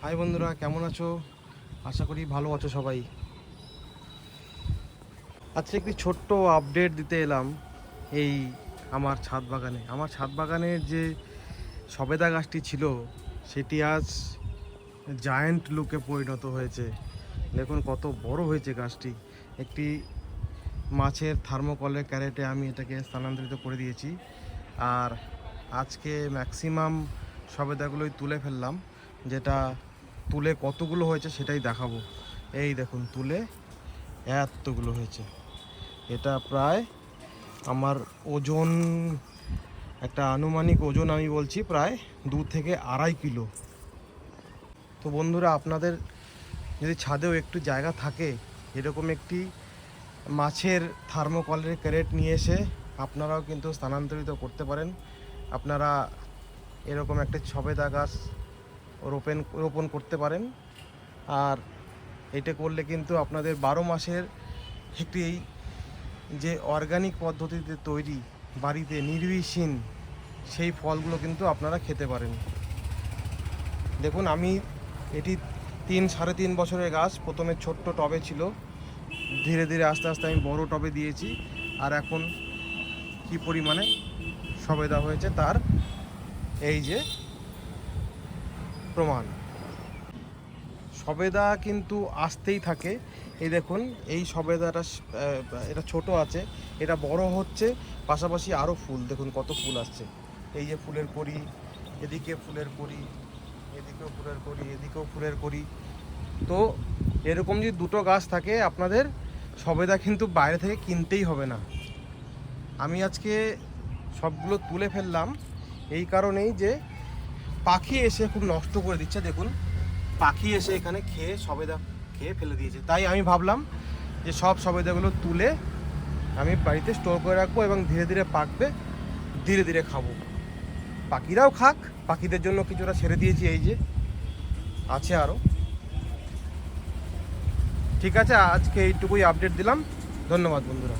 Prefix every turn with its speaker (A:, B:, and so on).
A: High বন্ধুরা, কেমন আছো? আশা করি ভালো আছো সবাই। আজকে একটি ছোট্ট আপডেট দিতে এলাম। এই আমার ছাদ বাগানের যে সবেদা গাছটি ছিল সেটি আজ জায়ান্ট লুকে পরিণত হয়েছে। দেখুন কত বড় হয়েছে গাছটি। একটি মাছের থার্মোকলের ক্যারেটে আমি এটাকে স্থানান্তরিত করে দিয়েছি। আর আজকে ম্যাক্সিমাম সবেদাগুলোই তুলে ফেললাম। যেটা তুলে কতগুলো হয়েছে সেটাই দেখাবো। এই দেখুন, তুলে এতগুলো হয়েছে। এটা প্রায় আমার ওজন, একটা আনুমানিক ওজন আমি বলছি প্রায় 2 থেকে 2.5 কিলো। তো বন্ধুরা, আপনাদের যদি ছাদেও একটু জায়গা থাকে, এরকম একটি মাছের থার্মোকলের ক্যারেট নিয়ে এসে আপনারাও কিন্তু স্থানান্তরিত করতে পারেন। আপনারা এরকম একটা সবেদা গাছ রোপণ করতে পারেন। আর এটা করলে কিন্তু আপনাদের 12 মাসের একটি যে অর্গানিক পদ্ধতিতে তৈরি বাড়িতে নির্বিঘ্ন সেই ফলগুলো কিন্তু আপনারা খেতে পারেন। দেখুন, আমি এটি 3-3.5 বছরের গাছ। প্রথমে ছোট্ট টবে ছিল, ধীরে ধীরে আস্তে আস্তে আমি বড় টবে দিয়েছি। আর এখন কি পরিমাণে সবেদা হয়েছে তার এই যে প্রমাণ। সবেদা কিন্তু আসতেই থাকে। এই দেখুন, এই সবেদাটা এটা ছোট আছে, এটা বড় হচ্ছে, পাশাপাশি আরও ফুল দেখুন কত ফুল আসছে। এই যে ফুলের কড়ি, এদিকে ফুলের কড়ি, এদিকেও ফুলের কড়ি, এদিকেও ফুলের কড়ি। তো এরকম যদি দুটো গাছ থাকে আপনাদের, সবেদা কিন্তু বাইরে থেকে কিনতেই হবে না। আমি আজকে সবগুলো তুলে ফেললাম এই কারণেই যে পাখি এসে খুব নষ্ট করে দিচ্ছে। দেখুন, পাখি এসে এখানে খেয়ে সবেদা খেয়ে ফেলে দিয়েছে। তাই আমি ভাবলাম যে সব সবেদাগুলো তুলে আমি বাড়িতে স্টোর করে রাখবো এবং ধীরে ধীরে পাকবে, ধীরে ধীরে খাবো। পাখিরাও খাক, পাখিদের জন্য কিছুটা ছেড়ে দিয়েছি। এই যে আছে আরও। ঠিক আছে, আজকে এইটুকুই আপডেট দিলাম। ধন্যবাদ বন্ধুরা।